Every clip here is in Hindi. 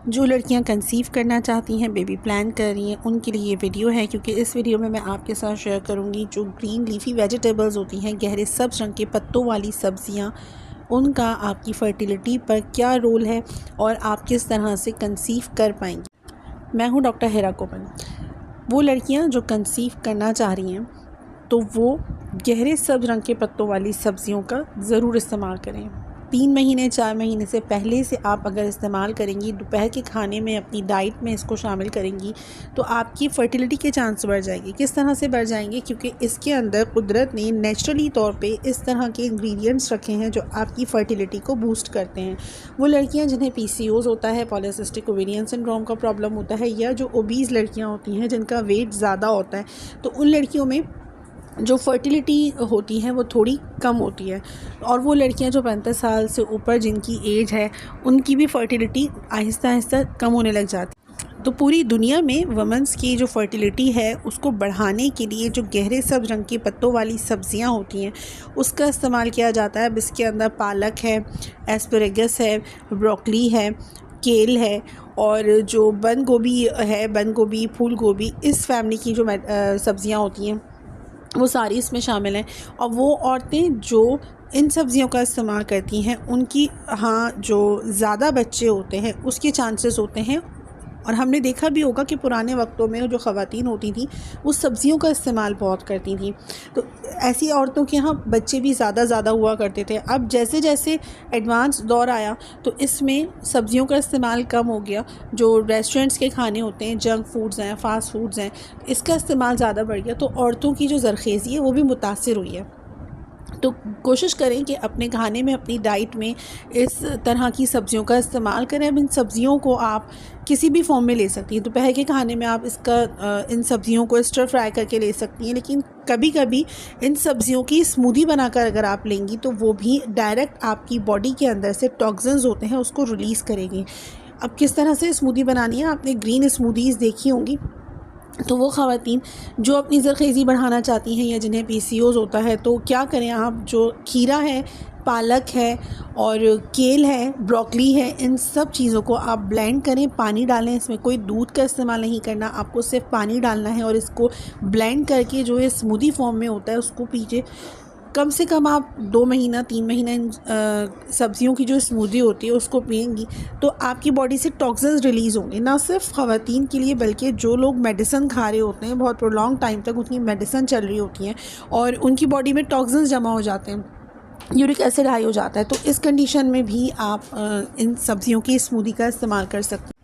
जो लड़कियां कंसीव करना चाहती हैं, बेबी प्लान कर रही हैं, उनके लिए ये वीडियो है, क्योंकि इस वीडियो में मैं आपके साथ शेयर करूंगी जो ग्रीन लीफी वेजिटेबल्स होती हैं, गहरे सब्ज़ रंग के पत्तों वाली सब्ज़ियां, उनका आपकी फ़र्टिलिटी पर क्या रोल है और आप किस तरह से कंसीव कर पाएंगी। मैं हूं डॉक्टर हिरा कोमल। वो लड़कियां जो कंसीव करना चाह रही हैं तो वो गहरे सब्ज़ रंग के पत्तों वाली सब्ज़ियों का ज़रूर इस्तेमाल करें। 3 महीने 4 महीने से पहले से आप अगर इस्तेमाल करेंगी, दोपहर के खाने में अपनी डाइट में इसको शामिल करेंगी, तो आपकी फ़र्टिलिटी के चांस बढ़ जाएंगे। किस तरह से बढ़ जाएंगे? क्योंकि इसके अंदर कुदरत ने नेचुरली तौर पे इस तरह के इंग्रेडिएंट्स रखे हैं जो आपकी फ़र्टिलिटी को बूस्ट करते हैं। वो लड़कियां जिन्हें PCOS होता है, पॉलीसिस्टिक ओवेरियन सिंड्रोम का प्रॉब्लम होता है, या जो ओबीज़ लड़कियाँ होती हैं जिनका वेट ज़्यादा होता है, तो उन लड़कियों में जो फ़र्टिलिटी होती है वो थोड़ी कम होती है। और वो लड़कियां जो 35 साल से ऊपर जिनकी एज है, उनकी भी फ़र्टिलिटी आहिस्ता आहिस्ता कम होने लग जाती है। तो पूरी दुनिया में वुमेंस की जो फ़र्टिलिटी है उसको बढ़ाने के लिए जो गहरे सब्ज़ रंग के पत्तों वाली सब्ज़ियां होती हैं उसका इस्तेमाल किया जाता है। अब इसके अंदर पालक है, एस्परेगस है, ब्रोकली है, केल है, और जो बंद गोभी है, बंद गोभी, फूल गोभी, इस फैमिली की जो सब्ज़ियाँ होती हैं वो सारी इसमें शामिल हैं। और वो औरतें जो इन सब्ज़ियों का इस्तेमाल करती हैं उनकी जो ज़्यादा बच्चे होते हैं उसके चांसेस होते हैं। और हमने देखा भी होगा कि पुराने वक्तों में जो ख़वातीन होती थी वो सब्ज़ियों का इस्तेमाल बहुत करती थी, तो ऐसी औरतों के यहाँ बच्चे भी ज़्यादा हुआ करते थे। अब जैसे जैसे एडवांस दौर आया तो इसमें सब्ज़ियों का इस्तेमाल कम हो गया। जो रेस्टोरेंट्स के खाने होते हैं, जंक फूड्स हैं, फ़ास्ट फूड्स हैं, इसका इस्तेमाल ज़्यादा बढ़ गया, तो औरतों की जो ज़रख़ेज़ी है वो भी मुतासिर हुई है। तो कोशिश करें कि अपने खाने में, अपनी डाइट में इस तरह की सब्ज़ियों का इस्तेमाल करें। अब इन सब्ज़ियों को आप किसी भी फॉर्म में ले सकती हैं। दोपहर के खाने में आप इन सब्ज़ियों को स्टर फ्राई करके ले सकती हैं, लेकिन कभी कभी इन सब्ज़ियों की स्मूदी बनाकर अगर आप लेंगी तो वो भी डायरेक्ट आपकी बॉडी के अंदर से टॉक्सिन्स होते हैं उसको रिलीज़ करेंगी। अब किस तरह से स्मूदी बनानी है, आपने ग्रीन स्मूदीज़ देखी होंगी, तो वो ख़वातीन जो अपनी ज़रख़ेज़ी बढ़ाना चाहती हैं या जिन्हें PCOS होता है, तो क्या करें आप, जो खीरा है, पालक है और केल है, ब्रोकली है, इन सब चीज़ों को आप ब्लेंड करें, पानी डालें। इसमें कोई दूध का इस्तेमाल नहीं करना, आपको सिर्फ पानी डालना है और इसको ब्लेंड करके जो ये स्मूदी फॉर्म में होता है उसको पीजिए। कम से कम आप 2 महीना 3 महीना इन सब्ज़ियों की जो स्मूदी होती है उसको पिएंगी तो आपकी बॉडी से टॉक्सिन्स रिलीज़ होंगे। ना सिर्फ ख़वातीन के लिए बल्कि जो लोग मेडिसिन खा रहे होते हैं, बहुत लॉन्ग टाइम तक उनकी मेडिसिन चल रही होती हैं और उनकी बॉडी में टॉक्सिन्स जमा हो जाते हैं, यूरिक एसिड हाई हो जाता है, तो इस कंडीशन में भी आप इन सब्ज़ियों की स्मूदी का इस्तेमाल कर सकते हैं।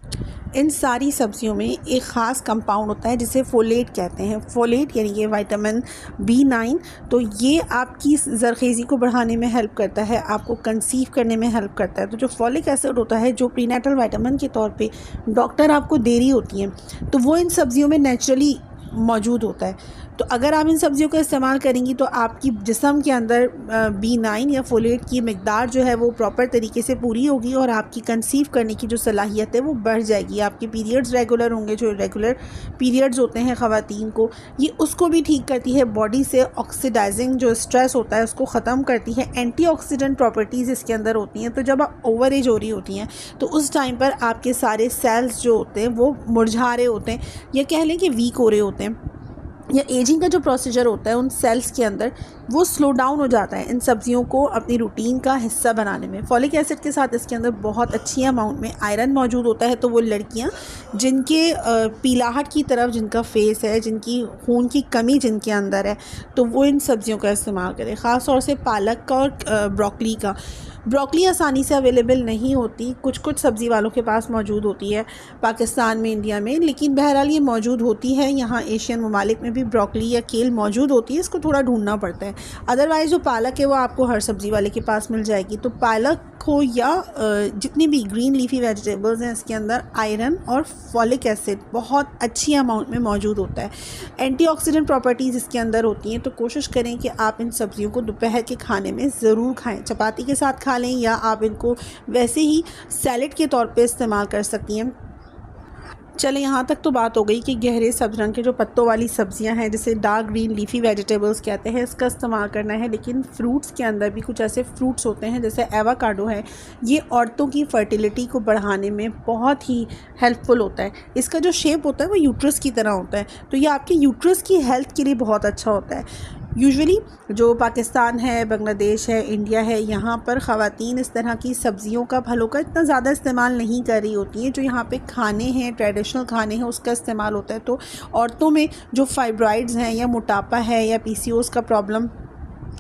इन सारी सब्ज़ियों में एक ख़ास कंपाउंड होता है जिसे फोलेट कहते हैं। फोलेट यानी कि विटामिन B9, तो ये आपकी ज़रख़ेज़ी को बढ़ाने में हेल्प करता है, आपको कंसीव करने में हेल्प करता है। तो जो फॉलिक एसिड होता है, जो प्रीनेटल विटामिन के तौर पे डॉक्टर आपको दे रही होती हैं, तो वो इन सब्ज़ियों में नेचुरली मौजूद होता है। तो अगर आप इन सब्ज़ियों का इस्तेमाल करेंगी तो आपकी जिस्म के अंदर B9 या फोलेट की मकदार जो है वो प्रॉपर तरीके से पूरी होगी और आपकी कंसीव करने की जो सलाहियत है वो बढ़ जाएगी। आपके पीरियड्स रेगुलर होंगे, जो रेगुलर पीरियड्स होते हैं ख़वातीन को, ये उसको भी ठीक करती है, बॉडी से ऑक्सीडाइजिंग जो स्ट्रेस होता है उसको ख़त्म करती है। एंटीऑक्सीडेंट प्रॉपर्टीज़ इसके अंदर होती हैं। तो जब आप ओवर एज हो रही होती हैं तो उस टाइम पर आपके सारे सेल्स जो होते हैं वो मुरझा रहे होते हैं, या कह लें कि वीक हो रहे होते हैं, या एजिंग का जो प्रोसीजर होता है उन सेल्स के अंदर वो स्लो डाउन हो जाता है। इन सब्ज़ियों को अपनी रूटीन का हिस्सा बनाने में फॉलिक एसिड के साथ इसके अंदर बहुत अच्छी अमाउंट में आयरन मौजूद होता है। तो वो लड़कियां जिनके पीलाहट की तरफ जिनका फेस है, जिनकी खून की कमी जिनके अंदर है, तो वो इन सब्ज़ियों का इस्तेमाल करें, ख़ास तौर से पालक का और ब्रोकली का। ब्रोकली आसानी से अवेलेबल नहीं होती, कुछ सब्ज़ी वालों के पास मौजूद होती है पाकिस्तान में, इंडिया में, लेकिन बहरहाल ये मौजूद होती है। यहाँ एशियन ममालिक में भी ब्रोकली या केल मौजूद होती है, इसको थोड़ा ढूंढना पड़ता है। अदरवाइज़ जो पालक है वो आपको हर सब्ज़ी वाले के पास मिल जाएगी। तो पालक हो या जितनी भी ग्रीन लीफी वेजिटेबल्स हैं, इसके अंदर आयरन और फॉलिक एसिड बहुत अच्छी अमाउंट में मौजूद होता है। एंटीऑक्सीडेंट प्रॉपर्टीज़ इसके अंदर होती हैं। तो कोशिश करें कि आप इन सब्ज़ियों को दोपहर के खाने में ज़रूर खाएं, चपाती के साथ खा लें, या आप इनको वैसे ही सैलेड के तौर पे इस्तेमाल कर सकती हैं। चले यहाँ तक तो बात हो गई कि गहरे सब्ज़ रंग के जो पत्तों वाली सब्जियां हैं, जिसे डार्क ग्रीन लीफी वेजिटेबल्स कहते हैं, इसका इस्तेमाल करना है। लेकिन फ्रूट्स के अंदर भी कुछ ऐसे फ्रूट्स होते हैं जैसे एवोकाडो है, ये औरतों की फर्टिलिटी को बढ़ाने में बहुत ही हेल्पफुल होता है। इसका जो शेप होता है वो यूट्रस की तरह होता है, तो ये आपके यूट्रस की हेल्थ के लिए बहुत अच्छा होता है। यूजुअली जो पाकिस्तान है, बांग्लादेश है, इंडिया है, यहाँ पर ख़वातीन इस तरह की सब्ज़ियों का, फलों का इतना ज़्यादा इस्तेमाल नहीं कर रही होती हैं। जो यहाँ पे खाने हैं, ट्रेडिशनल खाने हैं, उसका इस्तेमाल होता है। तो औरतों में जो फाइब्रॉइड्स हैं या मोटापा है या पीसीओएस का प्रॉब्लम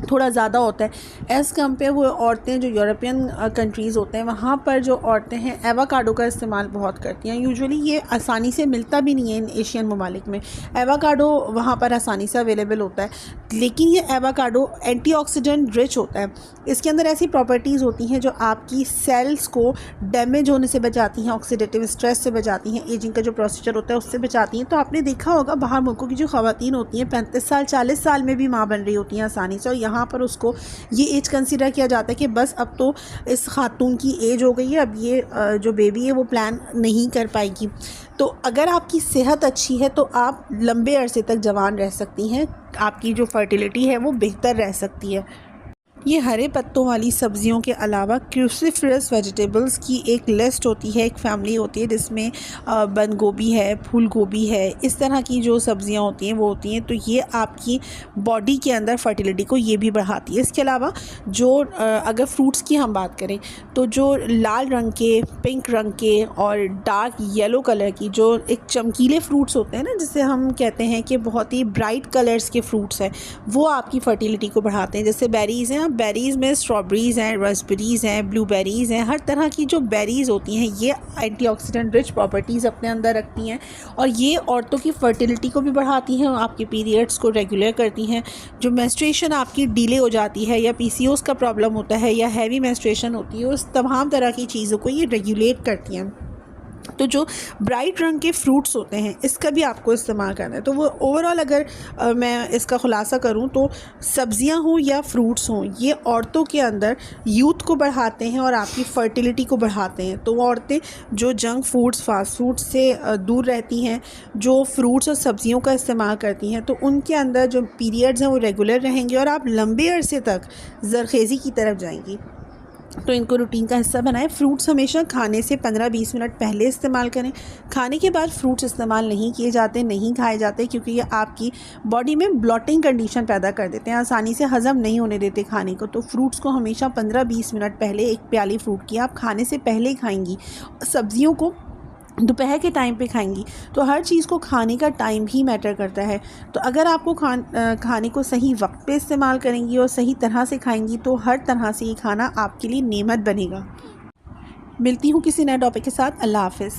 थोड़ा ज़्यादा होता है एज़ कम्पेयर वो औरतें जो यूरोपियन कंट्रीज़ होते हैं, वहाँ पर जो औरतें हैं एवोकाडो का इस्तेमाल बहुत करती हैं। यूजुअली ये आसानी से मिलता भी नहीं है इन एशियन ममालिक में। एवोकाडो वहाँ पर आसानी से अवेलेबल होता है, लेकिन ये एवोकाडो एंटीऑक्सीडेंट रिच होता है। इसके अंदर ऐसी प्रॉपर्टीज़ होती हैं जो आपकी सेल्स को डैमेज होने से बचाती हैं, ऑक्सीडेटिव स्ट्रेस से बचाती हैं, एजिंग का जो प्रोसीजर होता है उससे बचाती हैं। तो आपने देखा होगा बाहर मुल्कों की जो ख़वातीन होती हैं 35 साल 40 साल में भी माँ बन रही होती हैं आसानी से, और यहाँ पर उसको ये एज कंसीडर किया जाता है कि बस अब तो इस खातून की एज हो गई है, अब ये जो बेबी है वो प्लान नहीं कर पाएगी। तो अगर आपकी सेहत अच्छी है तो आप लंबे अरसे तक जवान रह सकती हैं, आपकी जो फर्टिलिटी है वो बेहतर रह सकती है। ये हरे पत्तों वाली सब्जियों के अलावा क्रूसिफरस वेजिटेबल्स की एक लिस्ट होती है, एक फैमिली होती है जिसमें बंद गोभी है, फूल गोभी है, इस तरह की जो सब्जियां होती हैं वो होती हैं। तो ये आपकी बॉडी के अंदर फर्टिलिटी को ये भी बढ़ाती है। इसके अलावा जो अगर फ्रूट्स की हम बात करें तो जो लाल रंग के, पिंक रंग के और डार्क येलो कलर की जो एक चमकीले फ्रूट्स होते हैं ना, जिसे हम कहते हैं कि बहुत ही ब्राइट कलर्स के फ्रूट्स हैं, वो आपकी फर्टिलिटी को बढ़ाते हैं। जैसे बेरीज़ हैं, बेरीज़ में स्ट्रॉबेरीज़ हैं, रास्पबेरीज़ हैं, ब्लूबेरीज़ हैं, हर तरह की जो बेरीज़ होती हैं ये एंटीऑक्सीडेंट रिच प्रॉपर्टीज़ अपने अंदर रखती हैं और ये औरतों की फर्टिलिटी को भी बढ़ाती हैं, आपके पीरियड्स को रेगुलर करती हैं। जो मेंस्ट्रुएशन आपकी डिले हो जाती है या पीसीओएस का प्रॉब्लम होता है या हैवी मेंस्ट्रुएशन होती है, उस तमाम तरह की चीज़ों को ये रेगुलेट करती हैं। तो जो ब्राइट रंग के फ्रूट्स होते हैं इसका भी आपको इस्तेमाल करना है। तो वो ओवरऑल अगर मैं इसका ख़ुलासा करूं तो सब्ज़ियां हों या फ्रूट्स हों, ये औरतों के अंदर यूथ को बढ़ाते हैं और आपकी फ़र्टिलिटी को बढ़ाते हैं। तो वो औरतें जो जंक फूड्स, फास्ट फूड से दूर रहती हैं, जो फ्रूट्स और सब्ज़ियों का इस्तेमाल करती हैं, तो उनके अंदर जो पीरियड्स हैं वो रेगुलर रहेंगे और आप लंबे अरसे तक ज़रखेज़ी की तरफ जाएंगी। तो इनको रूटीन का हिस्सा बनाएं। फ्रूट्स हमेशा खाने से 15-20 मिनट पहले इस्तेमाल करें। खाने के बाद फ्रूट्स इस्तेमाल नहीं किए जाते, नहीं खाए जाते, क्योंकि ये आपकी बॉडी में ब्लॉटिंग कंडीशन पैदा कर देते हैं, आसानी से हज़म नहीं होने देते खाने को। तो फ्रूट्स को हमेशा 15-20 मिनट पहले, एक प्याली फ्रूट की आप खाने से पहले ही खाएंगी। सब्ज़ियों को दोपहर के टाइम पे खाएंगी। तो हर चीज़ को खाने का टाइम ही मैटर करता है। तो अगर आपको खाने को सही वक्त पे इस्तेमाल करेंगी और सही तरह से खाएंगी तो हर तरह से ये खाना आपके लिए नेमत बनेगा। मिलती हूँ किसी नए टॉपिक के साथ। अल्लाह हाफ़िज़।